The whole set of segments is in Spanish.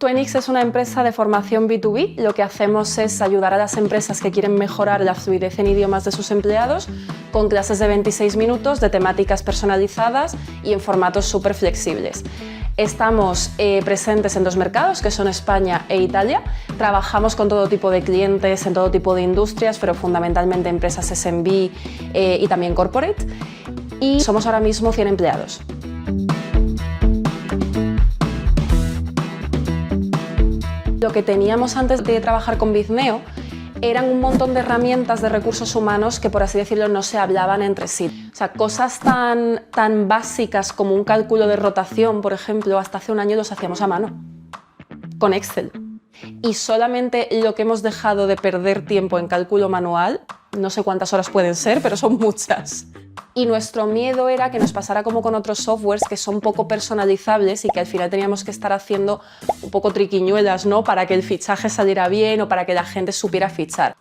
Phoenix es una empresa de formación B2B. Lo que hacemos es ayudar a las empresas que quieren mejorar la fluidez en idiomas de sus empleados con clases de 26 minutos de temáticas personalizadas y en formatos súper flexibles. Estamos presentes en 2 mercados, que son España e Italia. Trabajamos con todo tipo de clientes, en todo tipo de industrias, pero fundamentalmente empresas SMB y también corporate. Y somos ahora mismo 100 empleados. Lo que teníamos antes de trabajar con Bizneo eran un montón de herramientas de recursos humanos que, por así decirlo, no se hablaban entre sí. O sea, cosas tan básicas como un cálculo de rotación, por ejemplo, hasta hace un año los hacíamos a mano, con Excel. Y solamente lo que hemos dejado de perder tiempo en cálculo manual, no sé cuántas horas pueden ser, pero son muchas. Y nuestro miedo era que nos pasara como con otros softwares que son poco personalizables y que al final teníamos que estar haciendo un poco triquiñuelas, ¿no? Para que el fichaje saliera bien o para que la gente supiera fichar.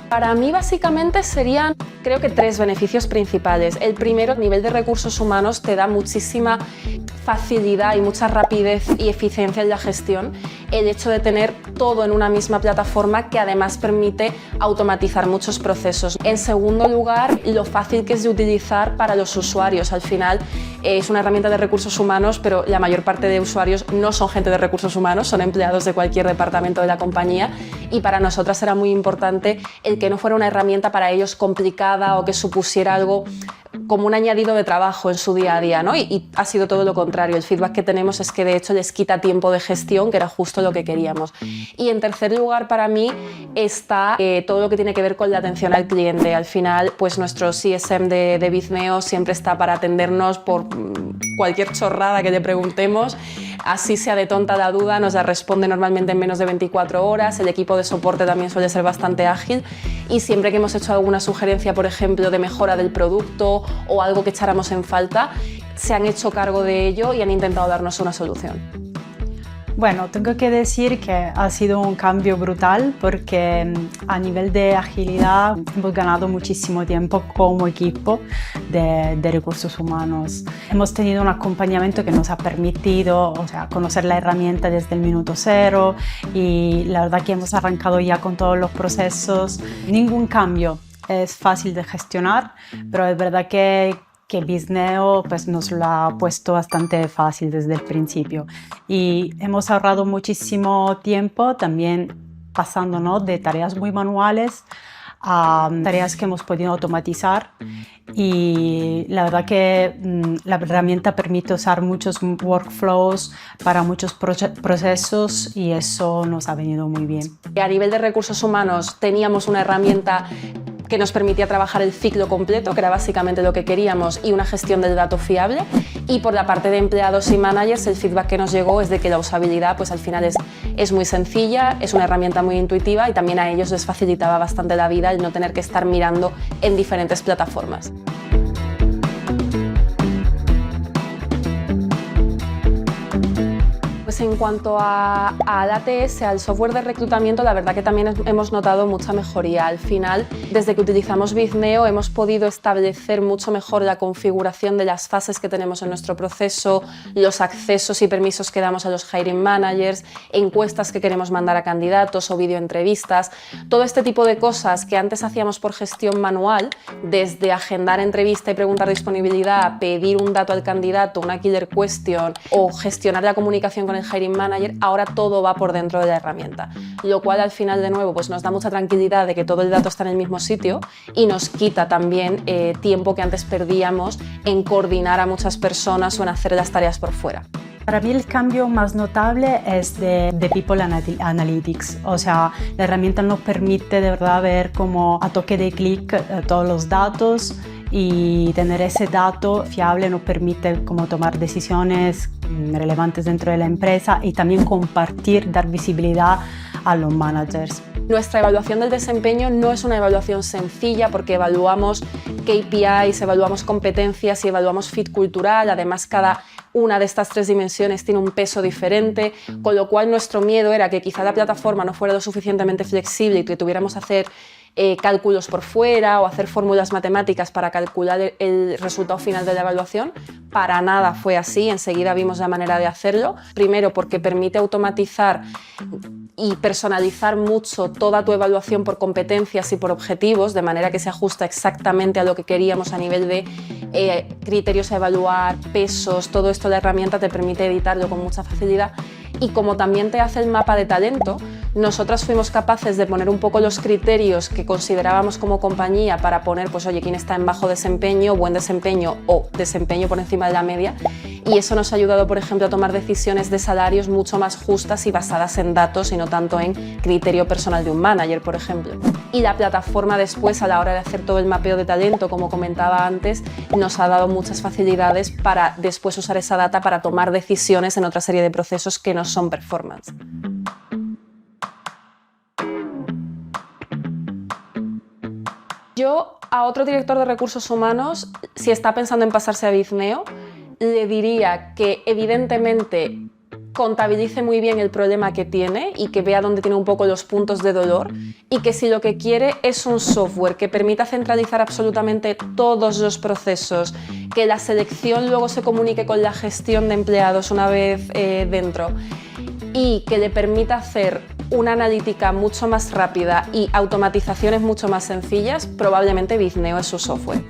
Para mí básicamente serían, creo que 3 beneficios principales. El primero, a nivel de recursos humanos, te da muchísima facilidad y mucha rapidez y eficiencia en la gestión el hecho de tener todo en una misma plataforma que además permite automatizar muchos procesos. En segundo lugar, lo fácil que es de utilizar para los usuarios. Al final es una herramienta de recursos humanos, pero la mayor parte de usuarios no son gente de recursos humanos, son empleados de cualquier departamento de la compañía y para nosotras era muy importante el que no fuera una herramienta para ellos complicada o que supusiera algo como un añadido de trabajo en su día a día, ¿no? Y ha sido todo lo contrario. El feedback que tenemos es que de hecho les quita tiempo de gestión, que era justo lo que queríamos. Y en tercer lugar, para mí, está todo lo que tiene que ver con la atención al cliente. Al final, pues nuestro CSM de Bizneo siempre está para atendernos por cualquier chorrada que le preguntemos. Así sea de tonta la duda, nos la responde normalmente en menos de 24 horas. El equipo de soporte también suele ser bastante ágil y siempre que hemos hecho alguna sugerencia, por ejemplo, de mejora del producto o algo que echáramos en falta, se han hecho cargo de ello y han intentado darnos una solución. Bueno, tengo que decir que ha sido un cambio brutal porque a nivel de agilidad hemos ganado muchísimo tiempo como equipo de recursos humanos. Hemos tenido un acompañamiento que nos ha permitido, conocer la herramienta desde el minuto 0 y la verdad que hemos arrancado ya con todos los procesos. Ningún cambio es fácil de gestionar, pero es verdad que Bizneo pues, nos lo ha puesto bastante fácil desde el principio y hemos ahorrado muchísimo tiempo también pasando, ¿no?, de tareas muy manuales a tareas que hemos podido automatizar y la verdad que la herramienta permite usar muchos workflows para muchos procesos y eso nos ha venido muy bien. A nivel de recursos humanos teníamos una herramienta que nos permitía trabajar el ciclo completo, que era básicamente lo que queríamos, y una gestión del dato fiable. Y por la parte de empleados y managers, el feedback que nos llegó es de que la usabilidad pues, al final es muy sencilla, es una herramienta muy intuitiva y también a ellos les facilitaba bastante la vida el no tener que estar mirando en diferentes plataformas. Pues en cuanto al ATS, al software de reclutamiento, la verdad que también hemos notado mucha mejoría. Al final, desde que utilizamos Bizneo, hemos podido establecer mucho mejor la configuración de las fases que tenemos en nuestro proceso, los accesos y permisos que damos a los hiring managers, encuestas que queremos mandar a candidatos o videoentrevistas. Todo este tipo de cosas que antes hacíamos por gestión manual, desde agendar entrevista y preguntar disponibilidad, pedir un dato al candidato, una killer question o gestionar la comunicación con el hiring manager, ahora todo va por dentro de la herramienta, lo cual al final de nuevo pues nos da mucha tranquilidad de que todo el dato está en el mismo sitio y nos quita también tiempo que antes perdíamos en coordinar a muchas personas o en hacer las tareas por fuera. Para mí el cambio más notable es de People Analytics, o sea, la herramienta nos permite de verdad ver como a toque de clic todos los datos y tener ese dato fiable nos permite como tomar decisiones relevantes dentro de la empresa y también compartir, dar visibilidad a los managers. Nuestra evaluación del desempeño no es una evaluación sencilla porque evaluamos KPIs, evaluamos competencias y evaluamos fit cultural. Además, cada una de estas 3 dimensiones tiene un peso diferente, con lo cual nuestro miedo era que quizá la plataforma no fuera lo suficientemente flexible y que tuviéramos que hacer cálculos por fuera o hacer fórmulas matemáticas para calcular el resultado final de la evaluación. Para nada fue así, enseguida vimos la manera de hacerlo. Primero porque permite automatizar y personalizar mucho toda tu evaluación por competencias y por objetivos, de manera que se ajusta exactamente a lo que queríamos a nivel de criterios a evaluar, pesos, todo esto la herramienta te permite editarlo con mucha facilidad. Y como también te hace el mapa de talento, nosotras fuimos capaces de poner un poco los criterios que considerábamos como compañía para poner, pues oye, quién está en bajo desempeño, buen desempeño o desempeño por encima de la media. Y eso nos ha ayudado, por ejemplo, a tomar decisiones de salarios mucho más justas y basadas en datos y no tanto en criterio personal de un manager, por ejemplo. Y la plataforma después, a la hora de hacer todo el mapeo de talento, como comentaba antes, nos ha dado muchas facilidades para después usar esa data para tomar decisiones en otra serie de procesos que no son performance. Yo a otro director de recursos humanos, si está pensando en pasarse a Bizneo, le diría que evidentemente contabilice muy bien el problema que tiene y que vea dónde tiene un poco los puntos de dolor, y que si lo que quiere es un software que permita centralizar absolutamente todos los procesos, que la selección luego se comunique con la gestión de empleados una vez dentro y que le permita hacer una analítica mucho más rápida y automatizaciones mucho más sencillas, probablemente Bizneo es su software.